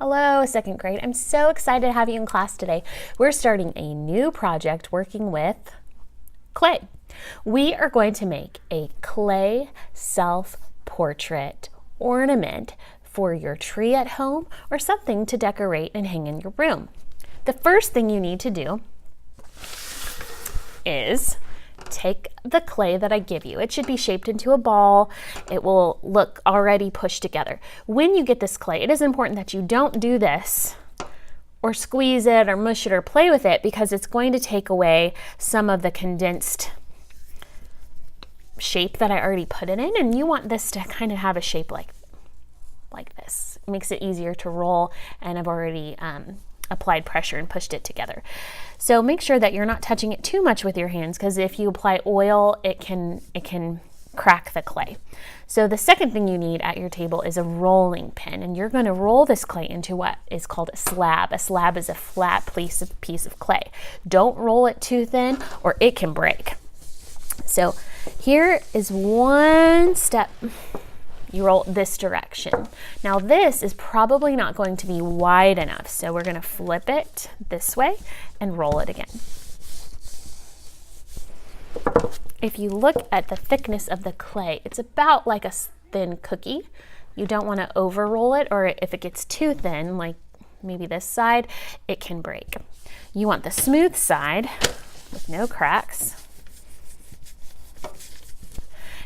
Hello, second grade. I'm so excited to have you in class today. We're starting a new project working with clay. We are going to make a clay self-portrait ornament for your tree at home or something to decorate and hang in your room. The first thing you need to do is take the clay that I give you. It should be shaped into a ball. It will look already pushed together. When you get this clay, it is important that you don't do this or squeeze it or mush it or play with it, because it's going to take away some of the condensed shape that I already put it in, and you want this to kind of have a shape like this. It makes it easier to roll, and I've already applied pressure and pushed it together. So make sure that you're not touching it too much with your hands, because if you apply oil, it can crack the clay. So the second thing you need at your table is a rolling pin, and you're going to roll this clay into what is called a slab. A slab is a flat piece of clay. Don't roll it too thin or it can break. So here is one step. You roll this direction. Now this is probably not going to be wide enough, so we're going to flip it this way and roll it again. If you look at the thickness of the clay, it's about like a thin cookie. You don't want to over roll it, or if it gets too thin, like maybe this side, it can break. You want the smooth side with no cracks.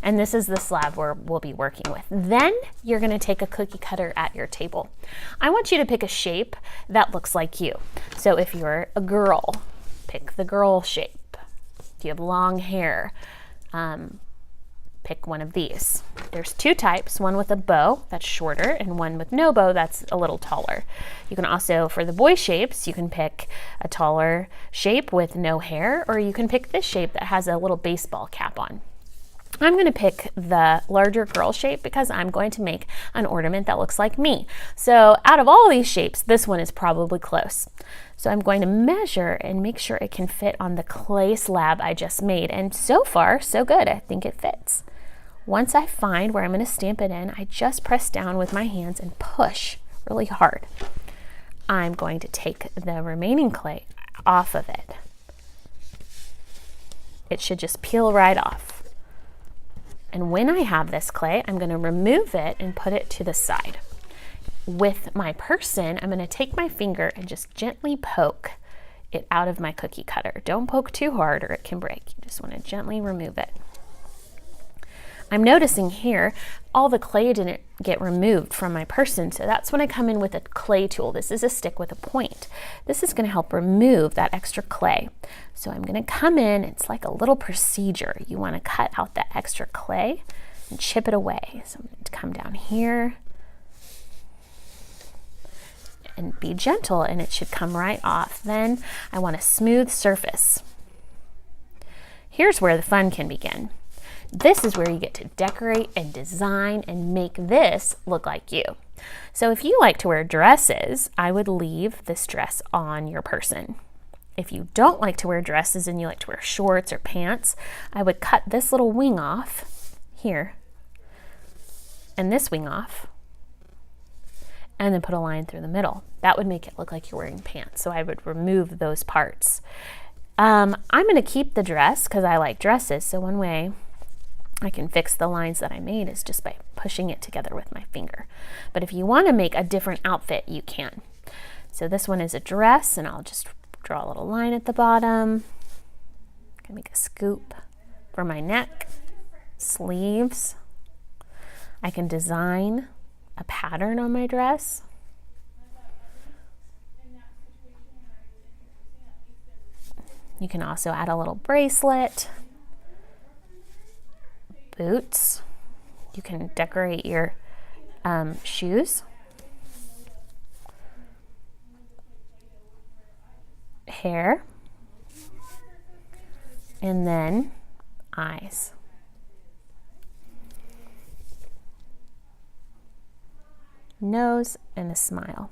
And this is the slab we'll be working with. Then you're going to take a cookie cutter at your table. I want you to pick a shape that looks like you. So if you're a girl, pick the girl shape. If you have long hair, pick one of these. There's two types, one with a bow that's shorter and one with no bow that's a little taller. You can also, for the boy shapes, you can pick a taller shape with no hair, or you can pick this shape that has a little baseball cap on. I'm going to pick the larger girl shape because I'm going to make an ornament that looks like me. So out of all these shapes, this one is probably close. So I'm going to measure and make sure it can fit on the clay slab I just made. And so far, so good. I think it fits. Once I find where I'm going to stamp it in, I just press down with my hands and push really hard. I'm going to take the remaining clay off of it. It should just peel right off. And when I have this clay, I'm going to remove it and put it to the side. With my person, I'm going to take my finger and just gently poke it out of my cookie cutter. Don't poke too hard or it can break. You just want to gently remove it. I'm noticing here all the clay didn't get removed from my person, so that's when I come in with a clay tool. This is a stick with a point. This is going to help remove that extra clay. So I'm going to come in, it's like a little procedure. You want to cut out that extra clay and chip it away. So I'm going to come down here and be gentle, and it should come right off. Then I want a smooth surface. Here's where the fun can begin. This is where you get to decorate and design and make this look like you. So if you like to wear dresses, I would leave this dress on your person. If you don't like to wear dresses and you like to wear shorts or pants, I would cut this little wing off here and this wing off, and then put a line through the middle. That would make it look like you're wearing pants. So I would remove those parts. I'm going to keep the dress because I like dresses. So one way I can fix the lines that I made is just by pushing it together with my finger. But if you want to make a different outfit, you can. So this one is a dress, and I'll just draw a little line at the bottom. I can make a scoop for my neck, sleeves. I can design a pattern on my dress. You can also add a little bracelet. Boots. You can decorate your shoes. Hair. And then eyes. Nose and a smile.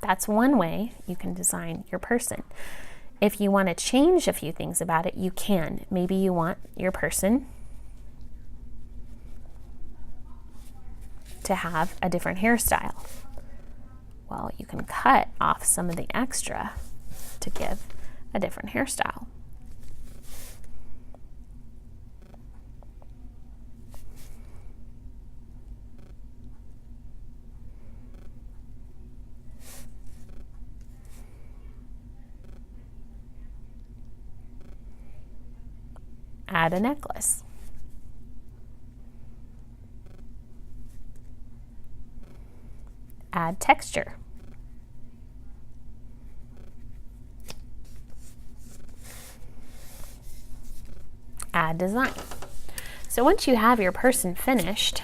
That's one way you can design your person. If you want to change a few things about it, you can. Maybe you want your person to have a different hairstyle? Well, you can cut off some of the extra to give a different hairstyle. Add a necklace. Add texture. Add design. So once you have your person finished,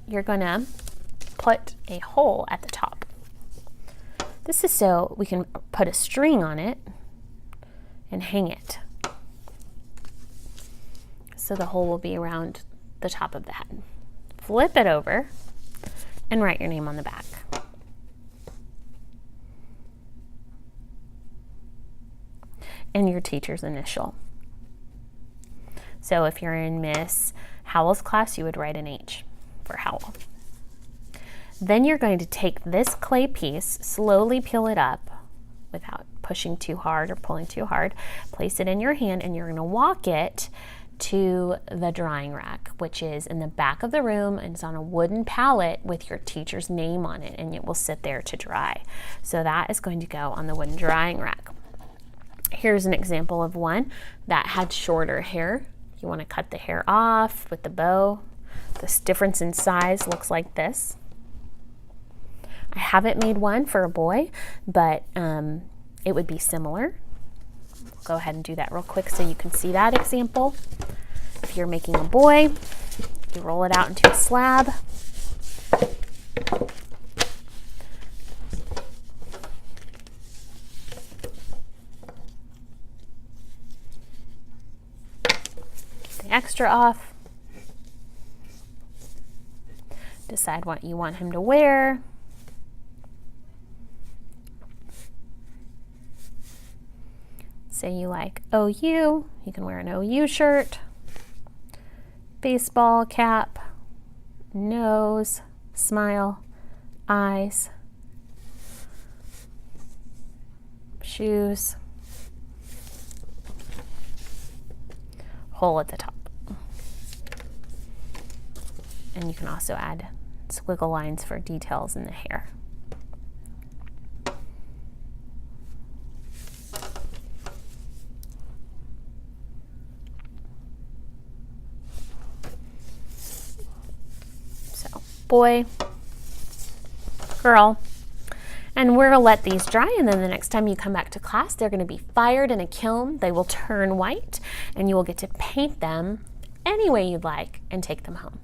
you're going to put a hole at the top. This is so we can put a string on it and hang it. So the hole will be around the top of the head. Flip it over and write your name on the back. And your teacher's initial. So if you're in Miss Howell's class, you would write an H for Howell. Then you're going to take this clay piece, slowly peel it up without pushing too hard or pulling too hard, place it in your hand, and you're going to walk it to the drying rack, which is in the back of the room, and it's on a wooden pallet with your teacher's name on it, and it will sit there to dry. So that is going to go on the wooden drying rack. Here's an example of one that had shorter hair. You want to cut the hair off with the bow. This difference in size looks like this. I haven't made one for a boy, but it would be similar. Go ahead and do that real quick so you can see that example. If you're making a boy, you roll it out into a slab. Get the extra off. Decide what you want him to wear. Say you like OU, you can wear an OU shirt, baseball cap, nose, smile, eyes, shoes, hole at the top. And you can also add squiggle lines for details in the hair. Boy, girl, and we're gonna let these dry, and then the next time you come back to class, they're gonna be fired in a kiln. They will turn white, and you will get to paint them any way you'd like and take them home.